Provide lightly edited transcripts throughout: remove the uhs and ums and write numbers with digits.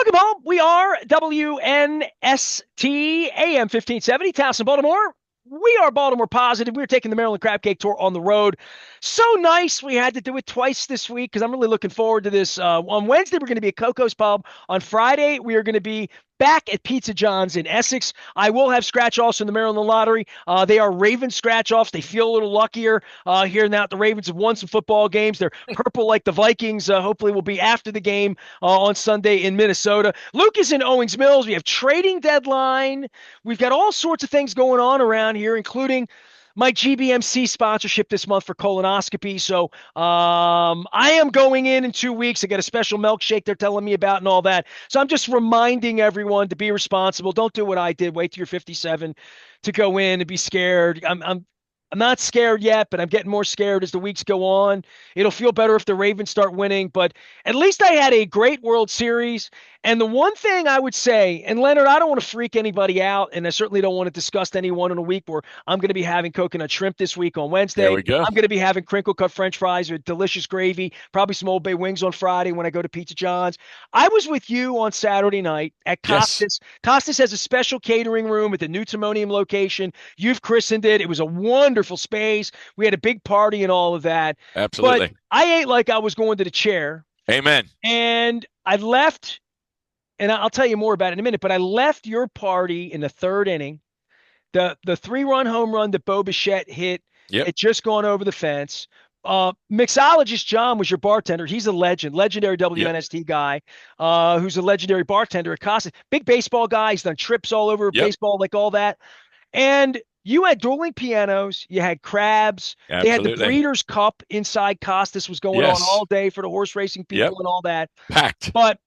Pokeball, we are WNST AM 1570, Towson, Baltimore. We are Baltimore positive. We're taking the Maryland Crab Cake Tour on the road. So nice. We had to do it twice this week because I'm really looking forward to this. On Wednesday, we're going to be at Coco's Pub. On Friday, we are going to be back at Pizza John's in Essex. I will have scratch offs in the Maryland Lottery. They are Raven scratch offs. They feel a little luckier here now. The Ravens have won some football games. They're purple like the Vikings. Hopefully, will be after the game on Sunday in Minnesota. Luke is in Owings Mills. We have trading deadline. We've got all sorts of things going on around here, including my GBMC sponsorship this month for colonoscopy. So I am going in 2 weeks. I got a special milkshake they're telling me about and all that. So I'm just reminding everyone to be responsible. Don't do what I did. Wait till you're 57 to go in and be scared. I'm not scared yet, but I'm getting more scared as the weeks go on. It'll feel better if the Ravens start winning, but at least I had a great World Series. And the one thing I would say, and Leonard, I don't want to freak anybody out, and I certainly don't want to disgust anyone in a week where I'm going to be having coconut shrimp this week on There Wednesday. we go. I'm going to be having crinkle cut French fries with delicious gravy, probably some Old Bay wings on Friday when I go to Pizza John's. I was with you on Saturday night at Yes, Costas. Costas has a special catering room at the new Timonium location. You've christened it. It was a wonderful space. We had a big party and all of that. But absolutely. I ate like I was going to the chair, Amen. and I left, and I'll tell you more about it in a minute, but I left your party in the third inning. The three-run home run that Bo Bichette hit Yep. had just gone over the fence. Mixologist John was your bartender. He's a legend, legendary Yep. WNST guy, who's a legendary bartender at Casa. Big baseball guy. He's done trips all over Yep. baseball, like all that. And you had dueling pianos. You had crabs. They had the Absolutely. Breeders' Cup inside Costas was going on Yes. all day for the horse racing Yep. people and all that. Packed. But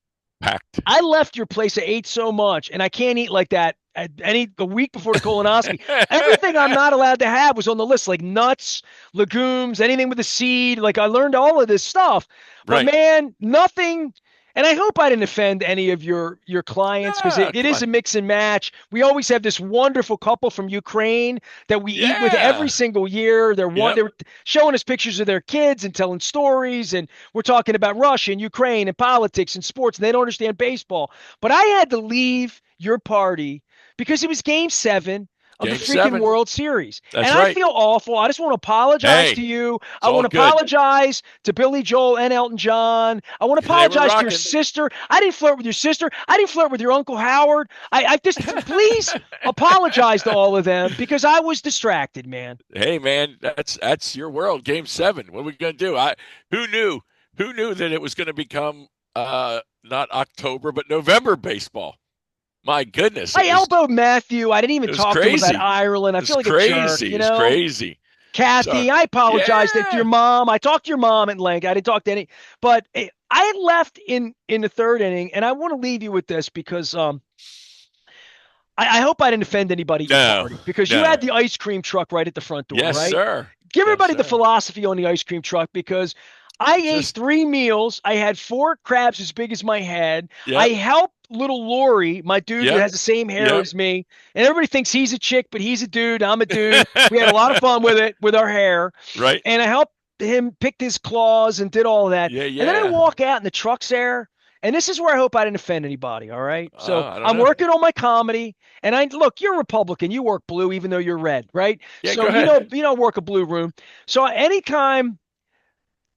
Packed. I left your place. I ate so much, and I can't eat like that. The week before the colonoscopy, everything I'm not allowed to have was on the list, like nuts, legumes, anything with a seed. Like I learned all of this stuff, but Right. man, nothing. And I hope I didn't offend any of your clients because Ah, it come is on. a mix and match. We always have this wonderful couple from Ukraine that we eat with every Yeah. single year. Yep. They're showing us pictures of their kids and telling stories, and we're talking about Russia and Ukraine and politics and sports, and they don't understand baseball. But I had to leave your party because it was game 7 of the Game freaking 7. World Series. And That's I right. feel awful. I just want to apologize to Hey, you. it's I all want to good. apologize to Billy Joel and Elton John. I want to They were apologize to your rocking. sister. I didn't flirt with your sister. I didn't flirt with your Uncle Howard. I just, please apologize to all of them because I was distracted, man. Hey, man, that's your world. Game 7. What are we gonna do? Who knew? Who knew that it was going to become not October but November baseball? My goodness, I elbowed Matthew. I didn't even it was talk to him about crazy. Ireland. I It's feel like a jerk, crazy. you It's know? crazy. So, Kathy, I apologize to your yeah. mom. I talked to your mom at length. I didn't talk to any, but I had left in the third inning, and I want to leave you with this because I hope I didn't offend anybody at your No, party because you no. had the ice cream truck right at the front door, Yes, right? sir. Give Yes, everybody the sir. philosophy on the ice cream truck because I ate Just, 3 meals. I had 4 crabs as big as my head. I yep, helped little Lori, my dude who yep, has the same hair yep. as me, and everybody thinks he's a chick, but he's a dude. I'm a dude. We had a lot of fun with it, with our hair, Right. and I helped him pick his claws and did all that. Yeah, And then I yeah. walk out and the truck's there. And this is where I hope I didn't offend anybody. All right. So I don't I'm know. working on my comedy. And I look, you're Republican. You work blue, even though you're red, right? Yeah, So go ahead. you don't work a blue room. So anytime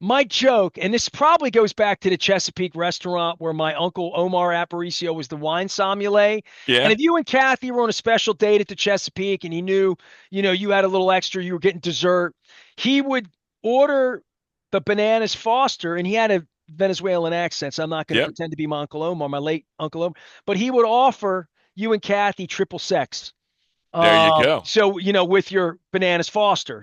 my joke, and this probably goes back to the Chesapeake restaurant where my uncle Omar Aparicio was the wine sommelier. And Yeah, if you and Kathy were on a special date at the Chesapeake and he knew, you had a little extra, you were getting dessert, he would order the bananas Foster, and he had a Venezuelan accent, so I'm not going to yep. pretend to be my Uncle Omar, my late Uncle Omar, but he would offer you and Kathy triple sex. There you go. So with your bananas Foster,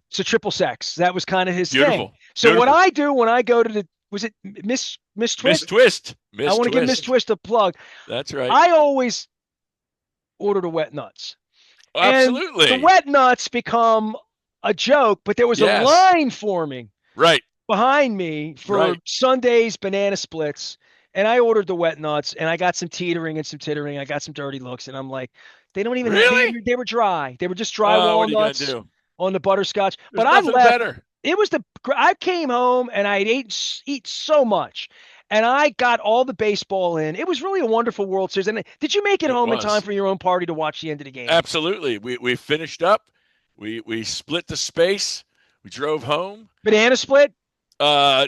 so triple sex. That was kind of his thing. Beautiful. So what Beautiful. I do when I go to the was it Miss Miss Twist? Twist. I Miss want to give Miss Twist. Twist a plug. That's right. I always order the wet nuts, and the Absolutely. wet nuts become a joke. But there was a Yes. line forming Right. behind me for Right. Sunday's banana splits, and I ordered the wet nuts, and I got some teetering and some tittering. I got some dirty looks, and I'm like, they don't even have, Really? they were dry. They were just dry Oh, what are you gonna walnuts do? on the butterscotch. But There's I nothing left. better. It was I came home and I eat so much, and I got all the baseball in. It was really a wonderful World Series. And did you make it It home in time was. for your own party to watch the end of the game? Absolutely. We finished up. We split the space. We drove home. Banana split? No,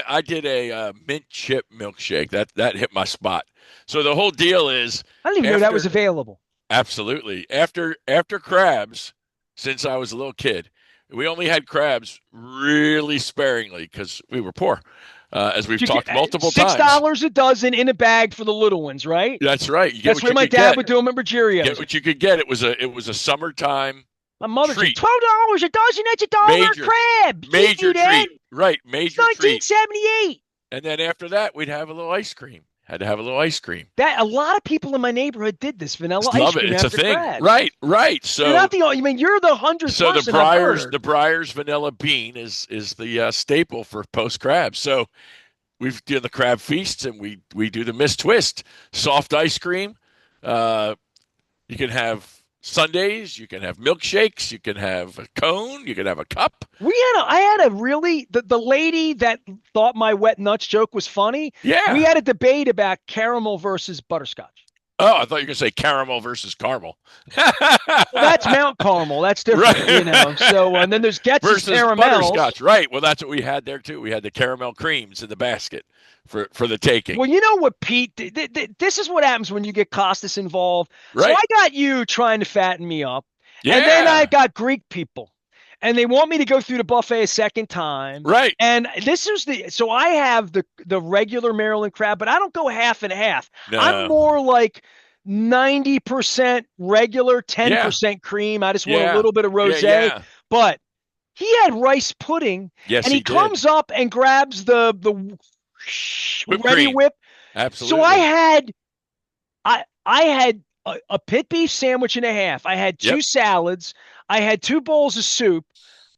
I did a mint chip milkshake. That hit my spot. So the whole deal is I didn't even know that was after available. absolutely after crabs, since I was a little kid, we only had crabs really sparingly because we were poor, as we've You get talked multiple six times. dollars a dozen in a bag for the little ones, right? That's right. You get That's what what you my could dad get. would do them at Get Ruggerio's. what you could get. It was a summertime My mother said treat. $12 a dozen. That's $1 a Major crab. You can't major do that. treat. Right, It's major treat. 1978. And then after that, we'd have a little ice cream. Had to have a little ice cream. That a lot of people in my neighborhood did this vanilla Just ice love it. cream It's a after thing. crabs. Right, right. You're not the only. I mean, you're the 100th So person I've heard. the Briar's vanilla bean is the staple for post crab. So we've done the crab feasts and we do the mist twist, soft ice cream. Uh, you can have sundaes, you can have milkshakes, you can have a cone, you can have a cup. I had a really the lady that thought my wet nuts joke was funny. We Yeah. had a debate about caramel versus butterscotch. Oh, I thought you were going to say caramel versus caramel. Well, that's Mount Caramel. That's different, Right. So and then there's Getz's Versus caramels. butterscotch. Right. Well, that's what we had there too. We had the caramel creams in the basket for the taking. Well, you know what, Pete? This is what happens when you get Costas involved. So Right. I got you trying to fatten me up, and then I Yeah. got Greek people, and they want me to go through the buffet a second time. Right. And this is so I have the regular Maryland crab, but I don't go half and half. I'm No. more like 90% regular, 10% cream. I just want a Yeah. little bit of Yeah. rosé. Yeah. But he had rice pudding, Yes, and he he did. comes up and grabs the Whipped ready cream. whip. Absolutely. So I had a pit beef sandwich and a half. I had two Yep. salads. I had two bowls of soup.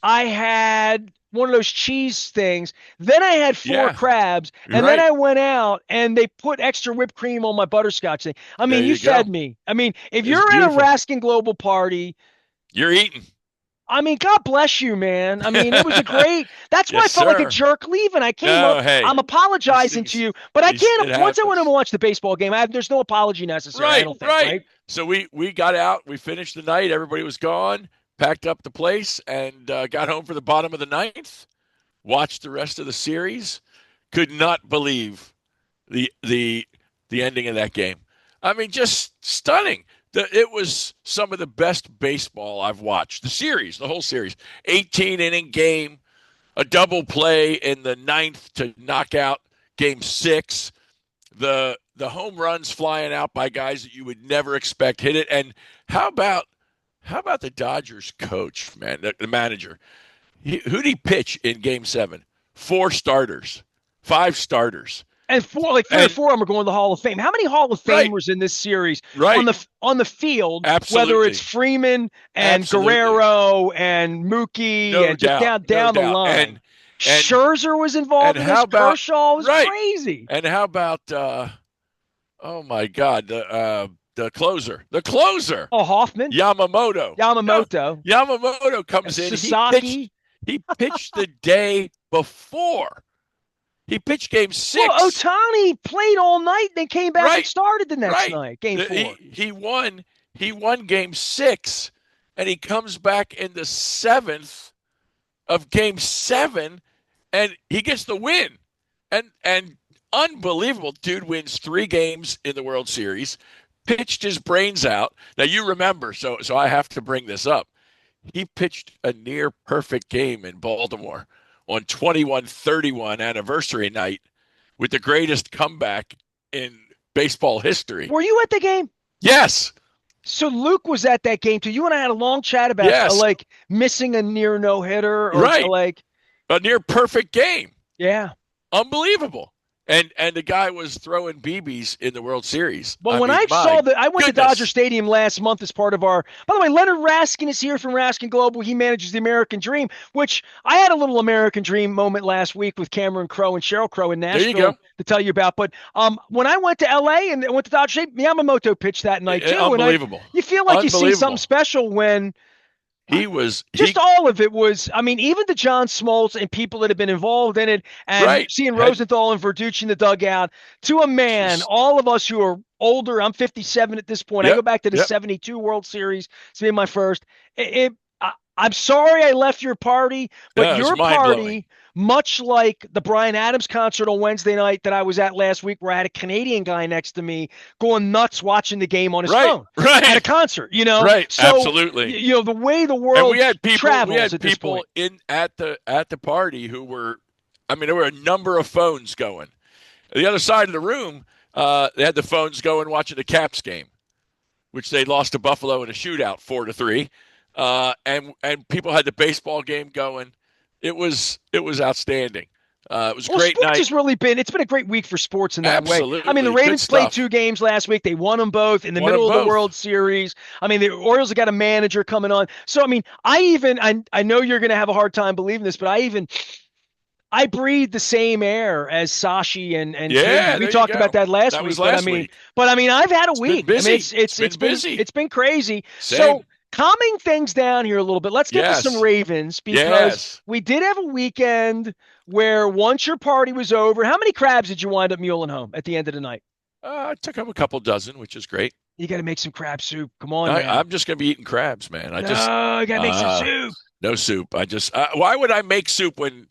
I had one of those cheese things. Then I had four Yeah. crabs, and Right. then I went out and they put extra whipped cream on my butterscotch thing. I mean, There you you go. fed me. I mean, if It was you're at a beautiful. Raskin Global party, You're eating. I mean, God bless you, man. I mean, it was a great. That's why I Yes, felt like a sir. jerk leaving. I came No, up. hey. I'm apologizing These to things, you, but I it can't. Once I went happens. and watched the baseball game, there's no apology necessary. I Right, don't think. right. Right? So we got out. We finished the night. Everybody was gone. Packed up the place and got home for the bottom of the ninth. Watched the rest of the series. Could not believe the ending of that game. I mean, just stunning. It was some of the best baseball I've watched. The series, the whole series, 18-inning game, a double play in the ninth to knock out Game 6. The home runs flying out by guys that you would never expect hit it. And how about the Dodgers coach, man, the manager? Who'd he pitch in Game 7? 4 starters, 5 starters. And like three or four of them are going to the Hall of Fame. How many Hall of Right. Famers in this series Right. on the field? Absolutely. Whether it's Freeman and Absolutely. Guerrero and Mookie No and just doubt. down No the doubt. line. And Scherzer was involved in and this. how about- Kershaw was right. crazy. And how about oh my God, the closer. The closer. Oh, Hoffman. Yamamoto. Yamamoto. No, Yamamoto comes in. Sasaki. He pitched the day before. He pitched Game 6. Well, Otani played all night, then came back and Right. started the next Right. night, Game 4. He won Game 6, and he comes back in the 7th of Game 7, and he gets the win. And unbelievable. Dude wins 3 games in the World Series, pitched his brains out. Now you remember, so I have to bring this up. He pitched a near perfect game in Baltimore on 21-31 anniversary night with the greatest comeback in baseball history. Were you at the game? Yes. So Luke was at that game too. You and I had a long chat about Yes. like missing a near no hitter, or Right. like A near perfect game. yeah. Unbelievable. And the guy was throwing BBs in the World Series. But when mean, I saw that, I went to goodness. Dodger Stadium last month as part of our. By the way, Leonard Raskin is here from Raskin Global. He manages the American Dream, which I had a little American Dream moment last week with Cameron Crowe and Cheryl Crow in There you Nashville go. to tell you about. But when I went to LA and went to Dodger Stadium, Yamamoto pitched that night too. Unbelievable. You feel like you see Unbelievable. something special when he Just all of it was, I mean, even the John Smoltz and people that have been involved in it, and right. seeing Rosenthal and Verducci in the dugout, to a man, Just all of us who are older, I'm 57 at this point. I go yep, back to the yep. 72 World Series. It's been my first. I'm sorry I left your party, but Yeah, it was your mind blowing. party, much like the Bryan Adams concert on Wednesday night that I was at last week, where I had a Canadian guy next to me going nuts watching the game on his Right, phone at a right, concert, you know? right. So, Absolutely. the way the And world we travels had at this people point. in at the party who were, I mean, there were a number of phones going. The other side of the room, they had the phones going watching the Caps game, which they lost to Buffalo in a shootout 4-3. And people had the baseball game going. It was outstanding. It was a Well, great sports night. has really been, it's been a great week for sports in that way. I mean, the Absolutely. Good Ravens played stuff. 2 games last week. They won them both in the Won them middle of the both. World Series. I mean, the Orioles have got a manager coming on. So, I mean, I know you're going to have a hard time believing this, but I breathe the same air as Sashi and Katie. Yeah, We there you talked about go. that last That week, was last week. but I mean, I've had a It's been week. I mean, busy. It's been busy. it's been crazy. So Same. calming things down here a little bit. Let's get to some Yes. Ravens because Yes. we did have a weekend where once your party was over, how many crabs did you wind up muling home at the end of the night? I took him a couple dozen, which is great. You got to make some crab soup. Come on now. I'm just going to be eating crabs, man. No, you got to make some soup. No soup. Why would I make soup when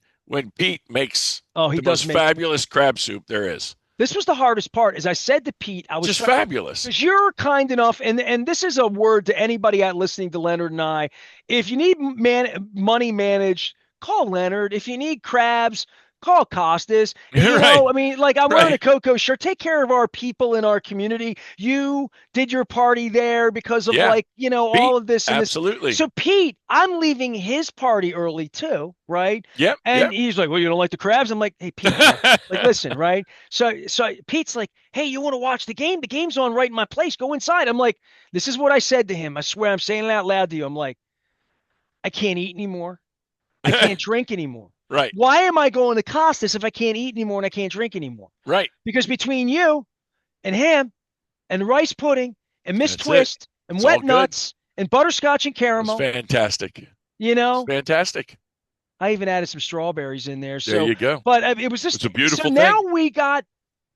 Pete makes Oh, he the does most make. fabulous crab soup there is? This was the hardest part. As I said to Pete, I was Just fabulous. because you're kind enough, and this is a word to anybody out listening to Leonard and I. If you need money managed, call Leonard. If you need crabs, call Costas. Right. I mean, like I'm wearing a Right. Coco shirt. Take care of our people in our community. You did your party there because of Yeah. like, Pete. all of this and this. Absolutely. So Pete, I'm leaving his party early too, right? Yep. And Yep. he's like, "Well, you don't like the crabs?" I'm like, "Hey, Pete, like, listen, right?" So Pete's like, "Hey, you want to watch the game? The game's on right in my place. Go inside." I'm like, "This is what I said to him. I swear, I'm saying it out loud to you. I'm like, I can't eat anymore. I can't drink anymore. Right. Why am I going to Costas if I can't eat anymore and I can't drink anymore? Right. Because between you and him and rice pudding and Miss That's it. Twist and It's all wet good. nuts and butterscotch and It was caramel, fantastic. you It's know, fantastic. I even added some strawberries in there. There So, you go. but it was It's just a so beautiful now thing. we got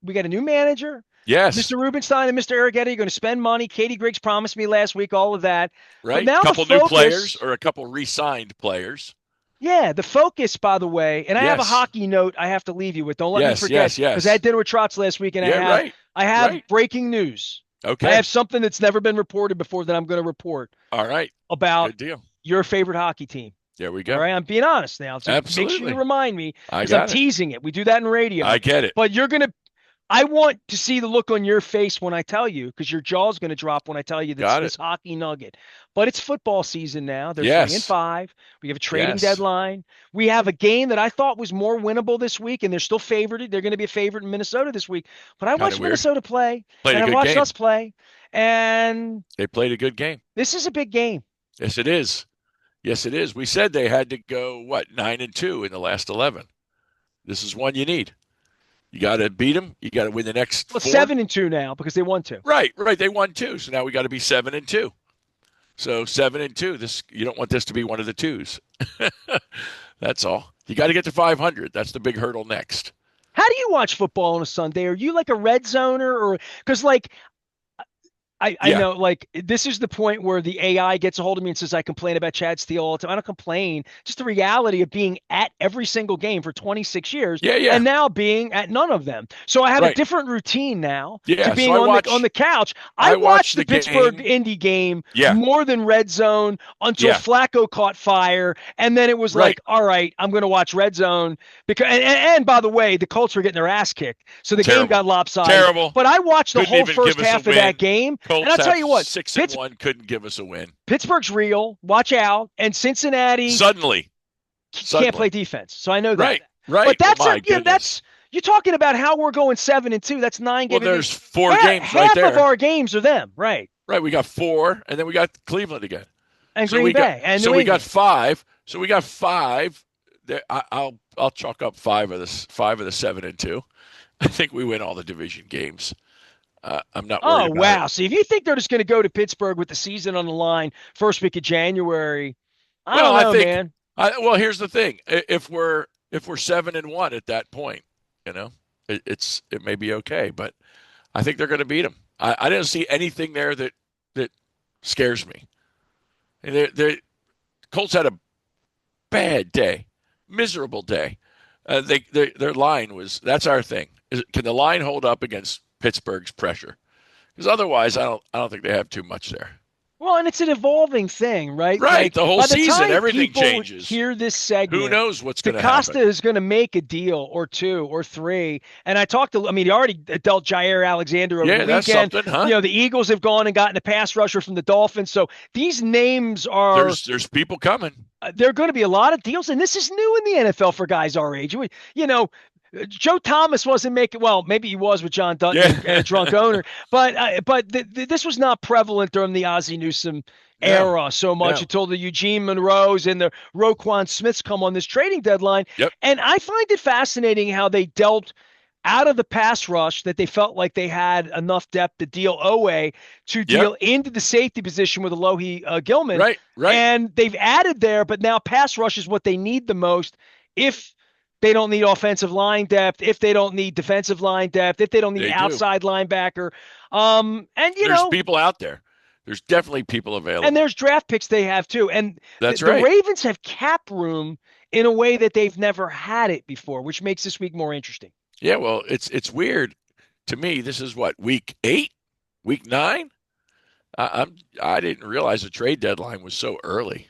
a new manager. Yes. Mr. Rubenstein and Mr. Arrighetti are going to spend money. Katie Griggs promised me last week all of that. But Right. now the Couple new players focus, or a couple re-signed players. yeah, the focus, by the way, and I have a Yes. hockey note I have to leave you with. Don't let me Yes. forget Yes. because I Yes. had dinner with Trotz last week, and Yeah. Right. I have Right. breaking news. I Okay. have something that's never been reported before that I'm going to report All right. about Good deal. your favorite hockey team. There we All go. right, I'm being honest now. So make sure Absolutely. you remind me I because I'm got it. teasing it. We do that in radio. I get it. But I want to see the look on your face when I tell you, because your jaw's going to drop when I tell you Got this it. hockey nugget. But it's football season now. They're 3-5. We have a trading Yes. deadline. We have a game that I thought was more winnable this week, and they're still favored. They're going to be a favorite in Minnesota this week. But I Kind watched of weird. Minnesota play, Played and a I good watched game. us play, and They played a good game. this is a big game. Yes, it is. Yes, it is. We said they had to go 9-2 in the last 11. This is one you need. You got to beat them. You got to win the next Well, 4. 7-2 now because they won 2. Right. They won 2, so now we got to be 7-2. So 7-2. This, you don't want this to be one of the 2s. That's all. You got to get to 500. That's the big hurdle next. How do you watch football on a Sunday? Are you like a red zoner or because like I know like this is the point where the AI gets a hold of me and says I complain about Chad Steele all the time. I don't complain. Just the reality of being at every single game for 26 years Yeah. and now being at none of them. So I have a Right. different routine now Yeah, to being so on the couch. I I watch watched the the Pittsburgh game. Indy game Yeah. more than red zone until Yeah. Flacco caught fire. And then it was Right. like, all right, I'm going to watch red zone because, and by the way, the Colts were getting their ass kicked. So the game Terrible. got lopsided. Terrible. But I watched the Couldn't whole even first give us a half of that win. game. Colts And I'll tell have you what, 6-1 couldn't give us a win. Pittsburgh's real. Watch out. And Cincinnati Suddenly. can't play defense. So I know that. Right. But that's Well, my it. Yeah, goodness. you're talking about how we're going 7-2. That's 9 Well, games. there's 4 half, games right half there. of our games are them, right? Right. We got 4, and then we got Cleveland again. And So Green we Bay got, and so New we England. got 5. So we got 5. I'll chalk up 5 of the 7-2. I think we win all the division games. I'm not worried Oh, about wow. it. See, if you think they're just going to go to Pittsburgh with the season on the line first week of January, I Well, don't I know, think. man. Well, here's the thing: if we're 7-1 at that point, you know, it may be okay, but I think they're going to beat them. I didn't see anything there that scares me. And they Colts had a bad day, miserable day. Their line was that's our thing. Can the line hold up against Pittsburgh's pressure? Because otherwise, I don't think they have too much there. Well, and it's an evolving thing, right? Right, Like the whole by the season, time everything people changes. hear this Who segment, knows what's going to DaCosta happen? is going to make a deal or two or three. And I talked to, I mean, he already dealt Jair Alexander over the Yeah, that's weekend. something, huh? You know, the Eagles have gone and gotten a pass rusher from the Dolphins. So these names are, There's people coming. there are going to be a lot of deals. And this is new in the NFL for guys our age. You know, Joe Thomas wasn't making well, maybe he was with John Dutton Yeah. and a drunk owner, but this was not prevalent during the Ozzie Newsome No, era so much no. until the Eugene Monroes and the Roquan Smiths come on this trading deadline. Yep, And I find it fascinating how they dealt out of the pass rush that they felt like they had enough depth to deal Owe to yep. deal into the safety position with Alohi Gilman. Right, right. And they've added there, but now pass rush is what they need the most. If they don't need offensive line depth, if they don't need defensive line depth, if they don't need They do. outside linebacker. And you There's know, people out there. There's definitely people and available. there's draft picks they have too. And That's the right. Ravens have cap room in a way that they've never had it before, which makes this week more interesting. Yeah, well, it's weird to me. This is what, week 8, week 9. I didn't realize the trade deadline was so early.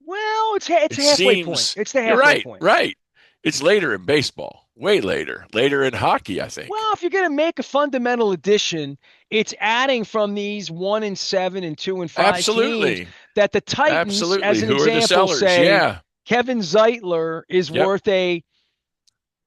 Well, it's It a halfway point. seems It's the you're halfway right, point. right. It's later in baseball, way later in hockey, I think. Well, if you're going to make a fundamental addition, it's adding from these 1-7 and 2-5 teams Absolutely, that the Titans, as absolutely. an Who are the example, sellers? say Yeah, Kevin Zeitler is yep, worth a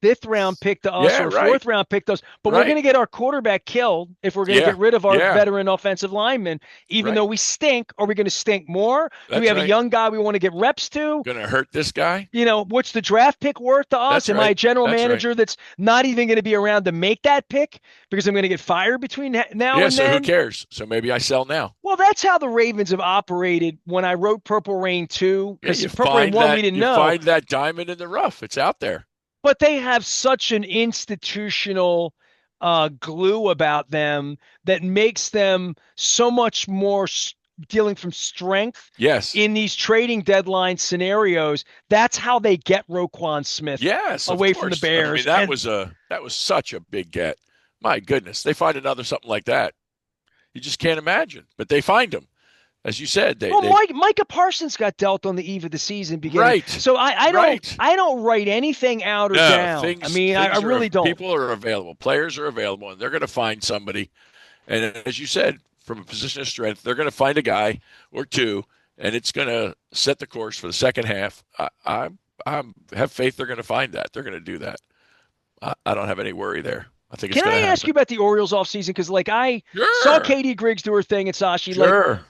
fifth round pick to us yeah, or a right, fourth round pick to us, but we're going right. to get our quarterback killed if we're going to Yeah, get rid of our yeah, veteran offensive lineman, even though right. we stink. Are we going to stink more? Do we That's have a right. young guy we want to get reps to? Going to hurt this guy? You know, what's the draft pick worth to us? That's Am I right. a general That's right. manager that's not even going to be around to make that pick because I'm going to get fired between now Yeah, and so who then? cares? So maybe I sell now. Well, that's how the Ravens have operated when I wrote Purple Rain 2, Yeah, because Purple Rain 1 we didn't you know, find that diamond in the rough. It's out there. but they have such an institutional glue about them that makes them so much more dealing from strength Yes. in these trading deadline scenarios. That's how they get Roquan Smith Yes, of away from the course. I mean, Bears. And that was such a big get. My goodness, they find another something like that. You just can't imagine. But they find them. As you said, well, they Micah Parsons got dealt on the eve of the season beginning, right. so Right. I don't write anything out or No, down. I things mean, I things are really don't. people are available. Players are available and they're going to find somebody. And as you said, from a position of strength, they're going to find a guy or two, and it's going to set the course for the second half. I have faith they're going to find that. They're going to do that. I don't have any worry there. I think it's Can going I to ask happen. you about the Orioles offseason? Because like I saw Sure, Katie Griggs do her thing at Sashi. Like, sure.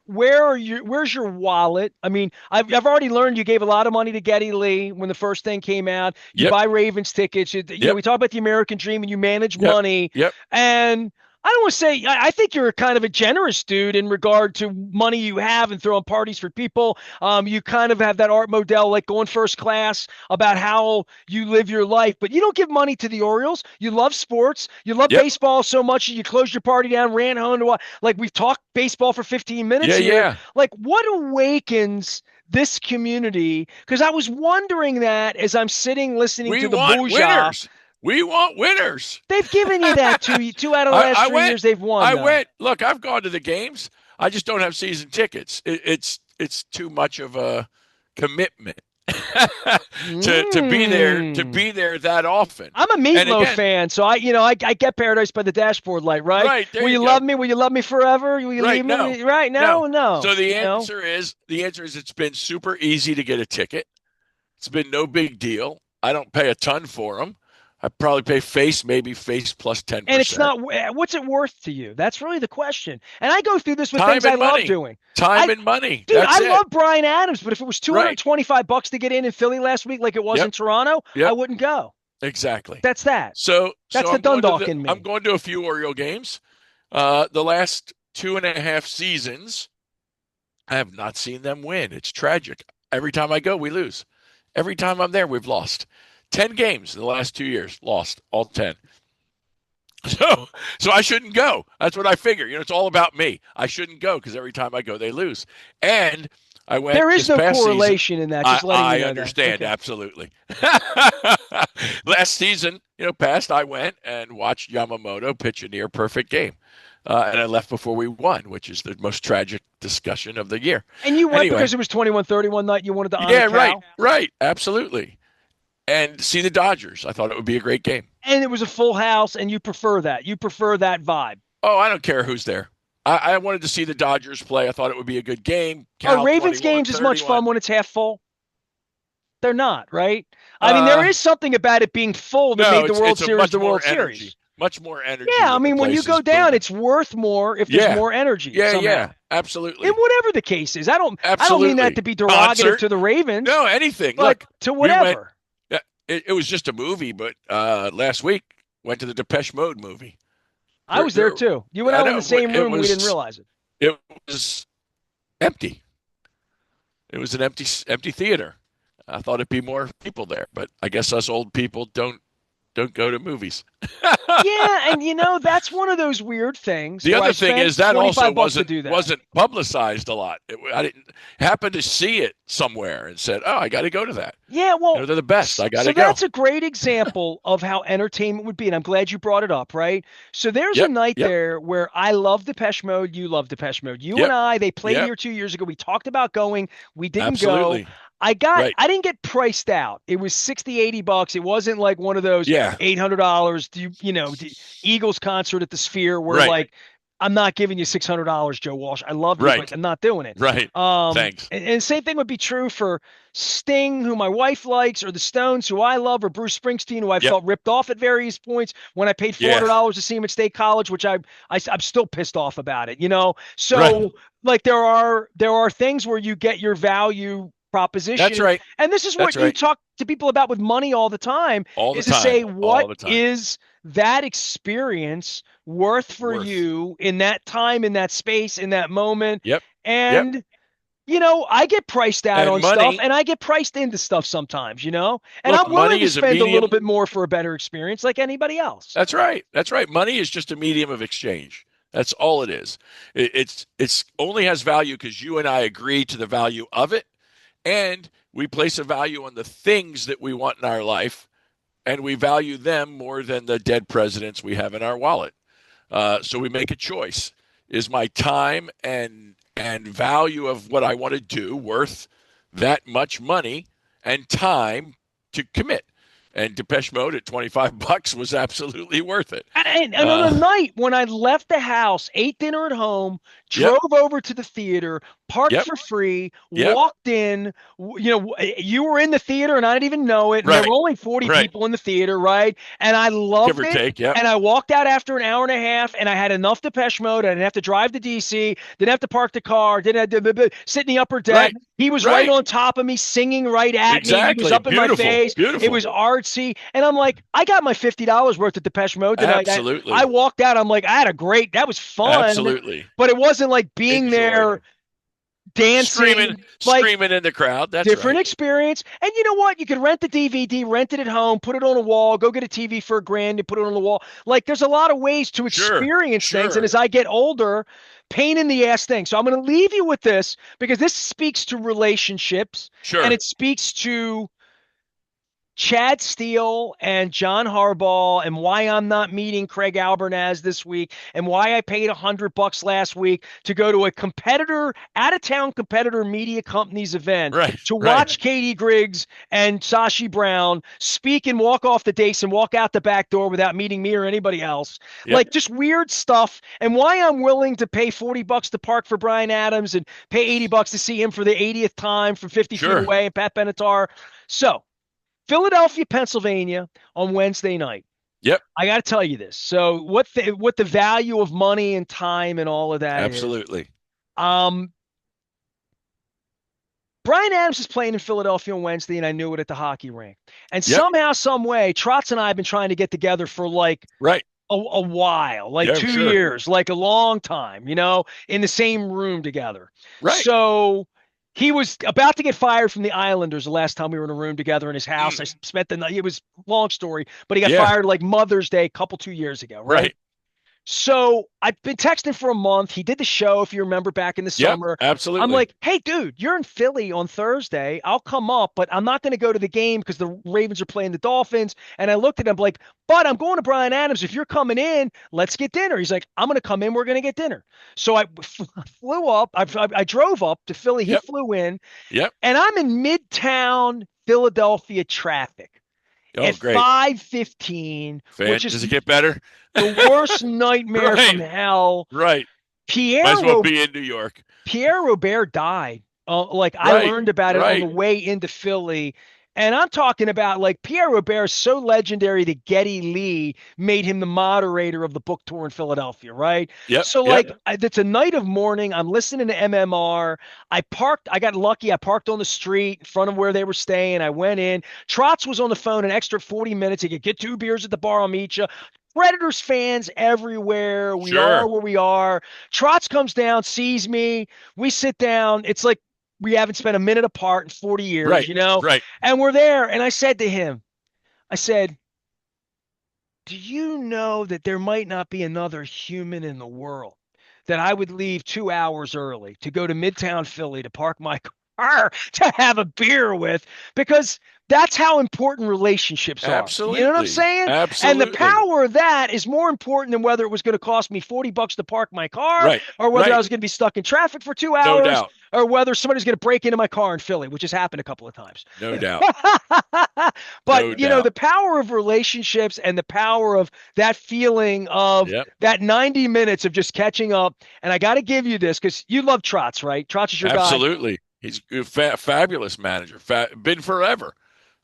where's your wallet? I mean, I've already learned you gave a lot of money to Getty Lee when the first thing came out. You Yep, buy Ravens tickets. You know, yep, we talk about the American dream and you manage yep, money. yep. And I don't want to say I think you're kind of a generous dude in regard to money you have and throwing parties for people. You kind of have that Art Modell like going first class about how you live your life, but you don't give money to the Orioles. You love sports. You love Yep. baseball so much that you closed your party down, ran home to watch. Like we've talked baseball for 15 minutes Yeah, here. yeah. Like what awakens this community? Because I was wondering that as I'm sitting listening We to the want Bouja. winners. We want winners. They've given you that two out of the I, last I 3 years went. they've won I though. went. Look, I've gone to the games. I just don't have season tickets. It's too much of a commitment to Mm. be there that often. I'm a And Meatloaf again, fan, so I get Paradise by the Dashboard Light, right? right there Will you you go. love me? Will you love me forever? Will you Right, leave me? no, Right? no. No, no. So You know, the answer is it's been super easy to get a ticket. It's been no big deal. I don't pay a ton for them. I probably pay maybe face plus and it's 10%. not. What's it worth to you? That's really the question. And I go through this with Time things I and love money. doing. Time I, and money. dude, That's I it. love Brian Adams, but if it was Right. $225 to get in Philly last week, like it was in Yep. Toronto, I Yep. wouldn't go. Exactly. That's that. So That's the Dundalk in I'm me. going to a few Oriole games. The last 2.5 seasons, I have not seen them win. It's tragic. Every time I go, we lose. Every time I'm there, we've lost. 10 games in the last 2 years, lost all 10. So, so I shouldn't go. That's what I figure. It's all about me. I shouldn't go because every time I go, they lose. And I went There is this no past season. correlation in that. I, Just letting you I know that. understand Okay. absolutely. Last season, past, I went and watched Yamamoto pitch a near perfect game, and I left before we won, which is the most tragic discussion of the year. And you went Anyway, because it was 21-30 one night. You wanted to honor yeah, right, Cal, right, absolutely, and see the Dodgers. I thought it would be a great game. and it was a full house, and you prefer that. You prefer that vibe. Oh, I don't care who's there. I wanted to see the Dodgers play. I thought it would be a good game. Are Cal Ravens 21 games as much fun 31. when it's half full? They're not, right? I mean, there Uh, is something about it being full that no, made the it's World it's a Series much the more World energy, Series. much more energy Yeah, I when the mean, when you place go is down, booming. it's worth more if there's Yeah, more energy yeah, somehow. yeah, And absolutely, whatever the case is, I don't mean that absolutely. to be derogative Concert, to the Ravens, no, anything. but Look, to we went. whatever. It was just a movie, but last week went to the Depeche Mode movie. I was there There. too. You and I I were in the know same it room and we didn't was. realize it. It was empty. It was an empty theater. I thought it'd be more people there, but I guess us old people don't go to movies. Yeah, and that's one of those weird things The where I other thing spent is that also 25 bucks to wasn't do that. wasn't publicized a lot. I didn't happen to see it somewhere and said, "Oh, I got to go to that." Yeah, well, They're the best. I got so to go. that's a great example of how entertainment would be, and I'm glad you brought it up, right? So there's a Yep, night yep, there where I love Depeche Mode, you love Depeche Mode. You and yep, I, they played yep. here 2 years ago. We talked about going, we didn't go. Absolutely. I Right. didn't get priced out. It was 60, 80 bucks. It wasn't like one of those Yeah. $800. The Eagles concert at the Sphere where Right. like I'm not giving you $600, Joe Walsh. I love you, but Right. I'm not doing it. Right. Um, Thanks. and same thing would be true for Sting, who my wife likes, or the Stones, who I love, or Bruce Springsteen, who I Yep. felt ripped off at various points when I paid Yeah. $400 to see him at State College, which I'm still pissed off about it. Right. So like there are things where you get your value That's proposition, right. and this is what That's you right. talk to people about with money all the time, All the is to say time. what All the time. is that experience worth for Worth. you in that time, in that space, in that moment. Yep. Yep. And I get priced out And on stuff money. and I get priced into stuff sometimes, and Look, I'm willing money to is a spend a little medium. bit more for a better experience like anybody else. That's right. That's right. Money is just a medium of exchange. That's all it is. It's only has value because you and I agree to the value of it, and we place a value on the things that we want in our life, and we value them more than the dead presidents we have in our wallet. So we make a choice: is my time and value of what I want to do worth that much money and time to commit? And Depeche Mode at $25 was absolutely worth it. And on a night when I left the house, ate dinner at home, Yep, drove over to the theater, parked yep, for free, yep. walked in, you were in the theater and I didn't even know it. And there Right, were only 40 right. people in the theater, right? And I Give loved or it. take. Yep, And I walked out after an hour and a half and I had enough Depeche Mode. I didn't have to drive to DC, didn't have to park the car, didn't have to sit in the upper deck. right, He was right right. on top of me, singing right at me. He was Exactly. up in my Beautiful, face. It beautiful. was artsy. And I'm like, I got my $50 worth of Depeche Mode tonight. I Absolutely, walked out. I'm like, that was fun, absolutely. but it wasn't like being Enjoyed. there dancing, like Screaming in the crowd. That's different right. experience. And you know what? You could rent the DVD, rent it at home, put it on a wall, go get a TV for $1,000 and put it on the wall. Like there's a lot of ways to Sure, experience things. And sure, as I get older, pain in the ass thing. So I'm going to leave you with this because this speaks to relationships and sure. it speaks to Chad Steele and John Harbaugh and why I'm not meeting Craig Albernaz this week and why I paid $100 last week to go to a competitor, out of town competitor media company's event Right, to right. watch Katie Griggs and Sashi Brown speak and walk off the dace and walk out the back door without meeting me or anybody else. Yep. Like just weird stuff, and why I'm willing to pay $40 to park for Brian Adams and pay $80 to see him for the 80th time from 50 feet Sure. away and Pat Benatar. So Philadelphia, Pennsylvania on Wednesday night. Yep. I got to tell you this. So what the value of money and time and all of that Absolutely. is. Brian Adams is playing in Philadelphia on Wednesday, and I knew it at the hockey rink. And Yep. somehow, some way, Trotz and I have been trying to get together for like Right. a while, like Yeah, two sure. years, like a long time, in the same room together. Right. So he was about to get fired from the Islanders the last time we were in a room together in his house. I Mm. spent the night. It was a long story, but he got Yeah. fired like Mother's Day, a couple 2 years ago, right? Right. So I've been texting for a month. He did the show, if you remember, back in the Yep. summer. I'm Absolutely. like, hey, dude, you're in Philly on Thursday. I'll come up, but I'm not going to go to the game because the Ravens are playing the Dolphins. And I looked at him like, but I'm going to Brian Adams. If you're coming in, let's get dinner. He's like, I'm going to come in. We're going to get dinner. So I flew up. I drove up to Philly. He Yep. flew in, Yep. and I'm in Midtown Philadelphia traffic Oh, at great. 5:15, which is Does it get better? the worst nightmare from Right. hell. Right. Might Pierre as well Ro- be in New York. Pierre Robert died. Like I Right. learned about it on the Right. way into Philly. And I'm talking about like Pierre Robert is so legendary that Geddy Lee made him the moderator of the book tour in Philadelphia, right? Yep. So Yep. like it's a night of mourning. I'm listening to MMR. I got lucky. I parked on the street in front of where they were staying. I went in. Trotz was on the phone an extra 40 minutes. He could get 2 beers at the bar. I'll meet you. Predators fans everywhere. We are Sure. where we are. Trotz comes down, sees me. We sit down. It's like we haven't spent a minute apart in 40 years, Right. you know? Right. And we're there. And I said to him, I said, do you know that there might not be another human in the world that I would leave 2 hours early to go to Midtown Philly to park my car to have a beer with? Because that's how important relationships are. You know what I'm Absolutely. saying? And the Absolutely. power of that is more important than whether it was going to cost me $40 to park my car Right. or whether I Right. was going to be stuck in traffic for two No hours doubt. or whether somebody's going to break into my car in Philly, which has happened a couple of times. No doubt. But No doubt. the power of relationships and the power of that feeling of Yep. that 90 minutes of just catching up. And I got to give you this because you love Trotz, right? Trotz is your guy. Absolutely. He's a fabulous manager. Been forever,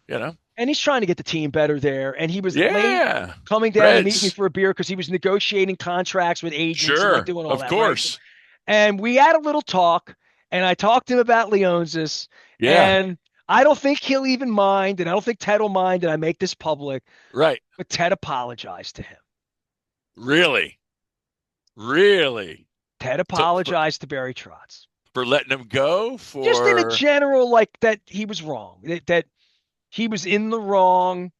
you know? And he's trying to get the team better there. And he was late Yeah. coming down to meet me Reds. for a beer because he was negotiating contracts with agents and like Sure. doing all Of that, right? course. And we had a little talk, and I talked to him about Leonsis, Yeah. and I don't think he'll even mind, and I don't think Ted will mind that I make this public, Right. but Ted apologized to him. Really. Really. Ted So apologized to Barry Trotz. for letting him go Just in a for general, like that he was wrong, that he was in the wrong.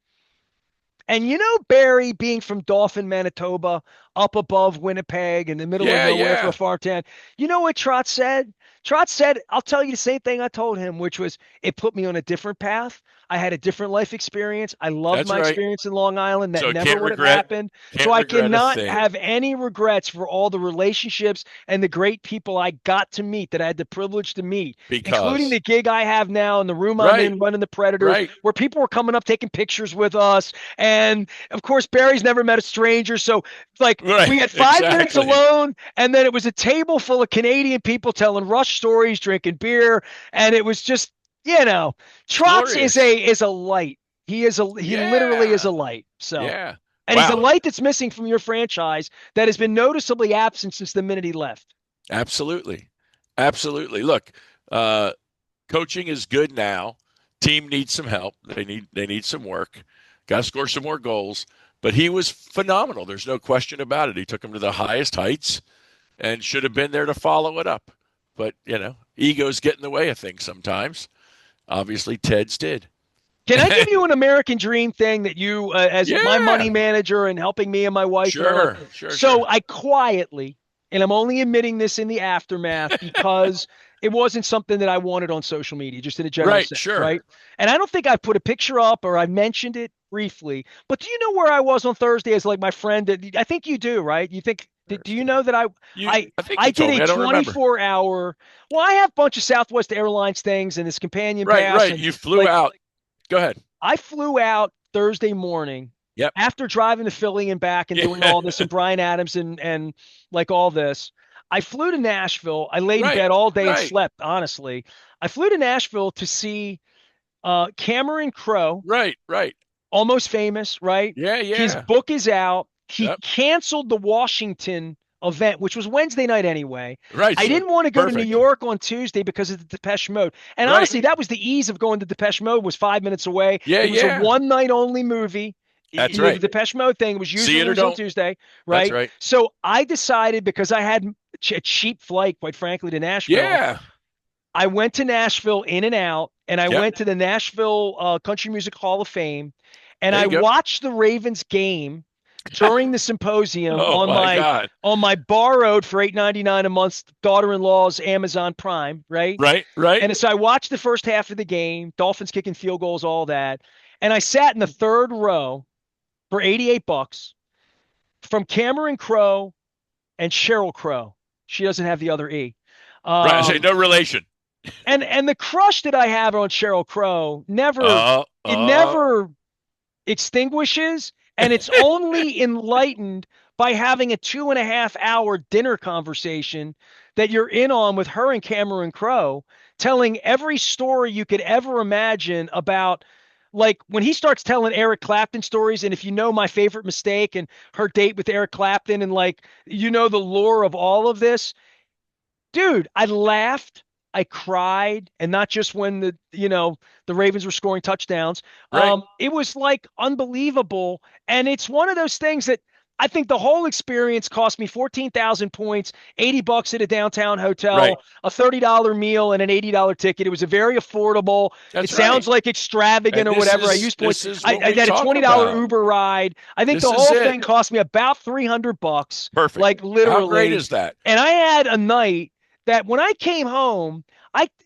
And Barry being from Dauphin, Manitoba, up above Winnipeg in the middle of yeah, nowhere for a yeah. farm town. You know what Trotz said? Trotz said, I'll tell you the same thing I told him, which was it put me on a different path. I had a different life experience. I loved That's my right. experience in Long Island. That So never would have happened. So can't I regret a cannot thing have any regrets for all the relationships and the great people I got to meet, that I had the privilege to meet, including because the gig I have now in the room I'm right, in running the Predators, right. where people were coming up taking pictures with us. And of course, Barry's never met a stranger. So, like, Right. we had 5 minutes Exactly. alone, and then it was a table full of Canadian people telling Rush stories, drinking beer. And it was just, It's Trotz is glorious. a light. He literally is a Yeah. light. So, Yeah. and he's a Wow. light that's missing from your franchise that has been noticeably absent since the minute he left. Absolutely. Absolutely. Look, uh, coaching is good now. Team needs some help. They need some work. Got to score some more goals. But he was phenomenal. There's no question about it. He took him to the highest heights and should have been there to follow it up. But, egos get in the way of things sometimes. Obviously, Ted's did. Can I give you an American dream thing that you, as my money Yeah. manager and helping me and my wife and all that? Sure. Sure. So Sure. I quietly, and I'm only admitting this in the aftermath because it wasn't something that I wanted on social media, just in a general Right. sense, Sure. right? And I don't think I put a picture up or I mentioned it briefly, but do you know where I was on Thursday as like my friend? I think you do, right? Do you know that I I think I you did told a me. I don't remember. 24-hour, well, I have a bunch of Southwest Airlines things and this companion Right. pass Right. and You flew like out. Go ahead. I flew out Thursday morning Yep. after driving to Philly and back and doing Yeah. all this and Brian Adams and like all this. I flew to Nashville. I laid in Right. bed all day and Right. slept, honestly. I flew to Nashville to see Cameron Crowe, Right. Right. Almost Famous, right? Yeah. His Yeah. book is out. He Yep. canceled the Washington event, which was Wednesday night anyway. Right. I So didn't want to go to New perfect. York on Tuesday because of the Depeche Mode. And Right. honestly, that was the ease of going to Depeche Mode, was 5 minutes away. Yeah. It was a Yeah. one night only movie That's The right. Depeche Mode thing was use See or it or lose on don't. Tuesday, That's right? right. So I decided because I had a cheap flight, quite frankly, to Nashville. Yeah. I went to Nashville in and out, and I Yep. went to the Nashville Country Music Hall of Fame, and There I you go. watched the Ravens game during the symposium Oh on my my God. borrowed for $8.99 a month daughter-in-law's Amazon Prime, right? Right. Right. And so I watched the first half of the game, Dolphins kicking field goals, all that, and I sat in the third row for $88 from Cameron Crowe and Cheryl Crow. She doesn't have the other E. Right. I say Um, no relation. and the crush that I have on Cheryl Crow never Uh, it uh, never extinguishes, and it's only enlightened by having a 2.5 hour dinner conversation that you're in on with her and Cameron Crowe, telling every story you could ever imagine about. Like when he starts telling Eric Clapton stories, and if you know My Favorite Mistake and her date with Eric Clapton, and like the lore of all of this, dude, I laughed, I cried, and not just when the Ravens were scoring touchdowns. right. It was like unbelievable, and it's one of those things that I think the whole experience cost me 14,000 points, $80 at a downtown Right. hotel, a $30 meal, and an $80 ticket. It was a very affordable. It That's right. sounds like extravagant And or whatever. I used points. this is I, what I we had a talk $20 about. Uber ride. I think the This is whole it. thing cost me about $300, Perfect. like How great literally. is that? And I had a night that when I came home,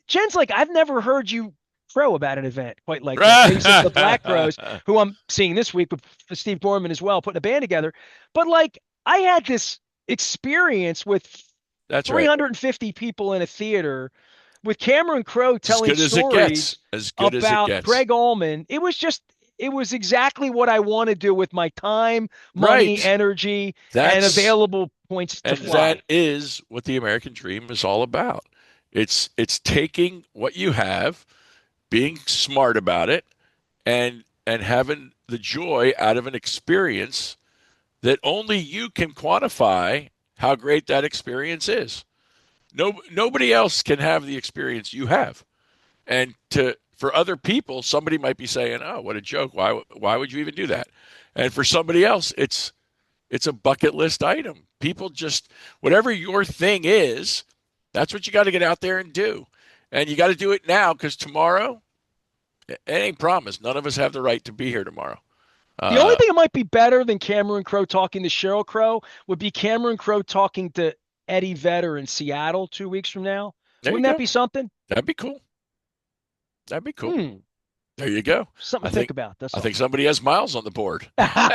Jen's like, I've never heard you crow about an event quite like this. Maybe since the Black Crows, who I'm seeing this week with Steve Gorman as well, putting a band together. But like, I had this experience with That's right. 350 people in a theater with Cameron Crowe It's as telling good as it gets. stories As good as it about gets. Greg Allman. It was exactly what I want to do with my time, money, Right. energy, and That's available points to and that fly. is what the American dream is all about. It's taking what you have, being smart about it, and having the joy out of an experience that only you can quantify how great that experience is. Nobody else can have the experience you have. And for other people, somebody might be saying, "Oh, what a joke! Why would you even do that?" And for somebody else, it's a bucket list item. People just whatever your thing is, that's what you got to get out there and do. And you got to do it now because tomorrow it ain't promised. None of us have the right to be here tomorrow. The only Uh, thing that might be better than Cameron Crowe talking to Cheryl Crow would be Cameron Crowe talking to Eddie Vedder in Seattle 2 weeks from now. there you Wouldn't that go. be something? That'd be cool. That'd be cool. Hmm. There you go. Something I to think think about. That's I all. think somebody has miles on the board. Leonard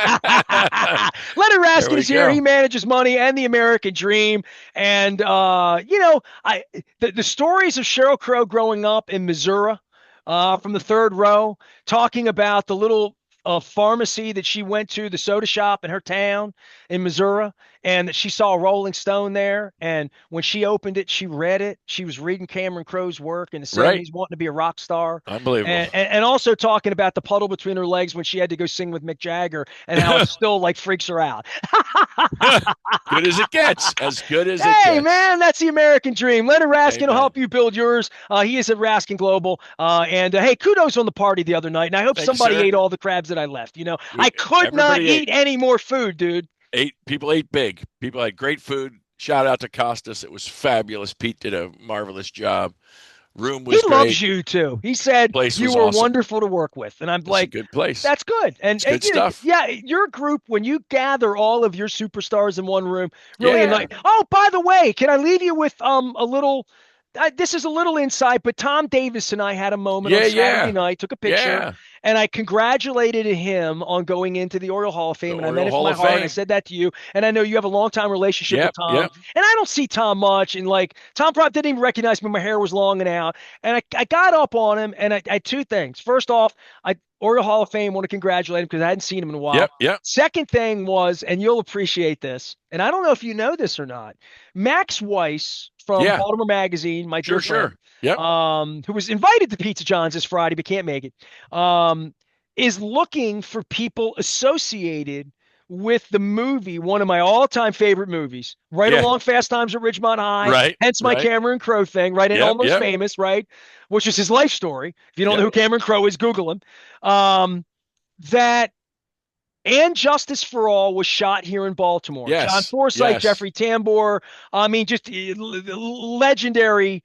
There Raskin we is here. He go. manages money and the American dream. And I the stories of Cheryl Crow growing up in Missouri, from the third row, talking about the little pharmacy that she went to, the soda shop in her town in Missouri, and that she saw a Rolling Stone there. And when she opened it, she read it. She was reading Cameron Crowe's work in the Right. 70s, wanting to be a rock star. Unbelievable. And also talking about the puddle between her legs when she had to go sing with Mick Jagger and how it still like freaks her out. Good as it gets. As good as it Hey, gets. man, that's the American dream. Leonard Raskin will Amen. help you build yours. He is at Raskin Global. And hey, kudos on the party the other night. And I hope Thank you, somebody sir. ate all the crabs that I left. We I could not everybody ate. eat any more food, dude. People ate big. People had great food. Shout out to Costas. It was fabulous. Pete did a marvelous job. Room He was loves great. you too. He said Place you was were awesome. wonderful to work with. And I'm It's a like, good place. that's good. It's good stuff. Yeah, your group, when you gather all of your superstars in one room, really Yeah. enlighten. Oh, by the way, can I leave you with a little? This is a little insight, but Tom Davis and I had a moment on Yeah, Saturday yeah. night, took a picture, Yeah. and I congratulated him on going into the Oriole Hall of The Fame, and I meant Oriole it from Hall my of heart. And I Fame. said that to you, and I know you have a long time relationship with Yep, Tom, yep. and I don't see Tom much, and like Tom probably didn't even recognize me. My hair was long and out, and I got up on him, and I had two things. First off, I Oriole Hall of Fame want to congratulate him because I hadn't seen him in a while. Yep, yep. Second thing was, and you'll appreciate this, and I don't know if you know this or not, Max Weiss from Yeah. Baltimore Magazine, my dear Sure, friend, sure. Yep. who was invited to Pizza John's this Friday but can't make it, is looking for people associated with the movie, one of my all-time favorite movies, right Yeah. along Fast Times at Ridgemont High, Right, hence my right. Cameron Crowe thing, right, and Yep, Almost yep, Famous, right, which is his life story. If you don't know yep. who Cameron Crowe is, Google him. That And Justice for All was shot here in Baltimore. John Yes. Forsythe, Yes. Jeffrey Tambor. I mean, just legendary.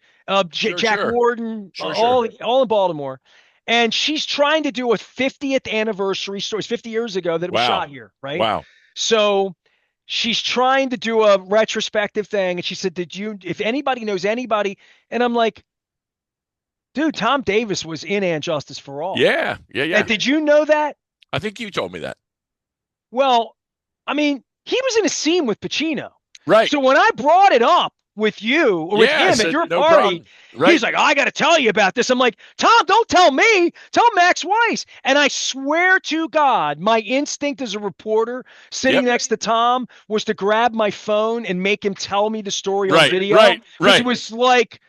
Sure. Jack Sure. Warden, Sure. Sure. all in Baltimore. And she's trying to do a 50th anniversary story. It's 50 years ago that it was Wow. shot here, right? Wow. So she's trying to do a retrospective thing. And she said, if anybody knows anybody? And I'm like, dude, Tom Davis was in And Justice for All. Yeah. Yeah. And Yeah. did you know that? I think you told me that. Well, I mean, he was in a scene with Pacino. Right. So when I brought it up with you or with Yeah. I him at said your no party, problem. Right. he's like, I got to tell you about this. I'm like, Tom, don't tell me. Tell Max Weiss. And I swear to God, my instinct as a reporter sitting Yep. next to Tom was to grab my phone and make him tell me the story on Right. video. Right. Because it Right. was like,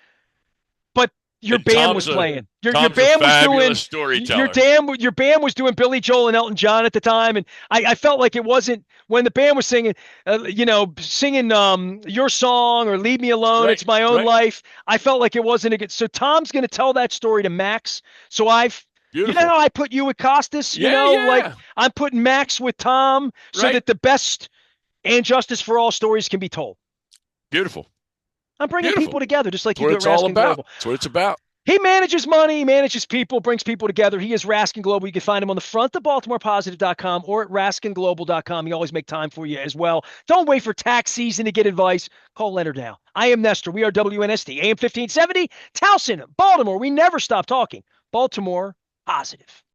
but your And band was playing. Your Tom's a band was doing fabulous storyteller. your band was doing Billy Joel and Elton John at the time, and I felt like it wasn't when the band was singing, singing your song or Leave Me Alone. Right. It's my own Right. life. I felt like it wasn't a good. So Tom's going to tell that story to Max. So you know Beautiful. how I put you with Costas. Yeah. Like Yeah. I'm putting Max with Tom so Right. that the best and Justice for All stories can be told. Beautiful. I'm bringing Beautiful. people together just like That's you what do it's at all Raskin about. Global. That's what it's about. He manages money, he manages people, brings people together. He is Raskin Global. You can find him on the front of BaltimorePositive.com or at RaskinGlobal.com. He always make time for you as well. Don't wait for tax season to get advice. Call Leonard now. I am Nestor. We are WNST, AM 1570, Towson, Baltimore. We never stop talking. Baltimore Positive.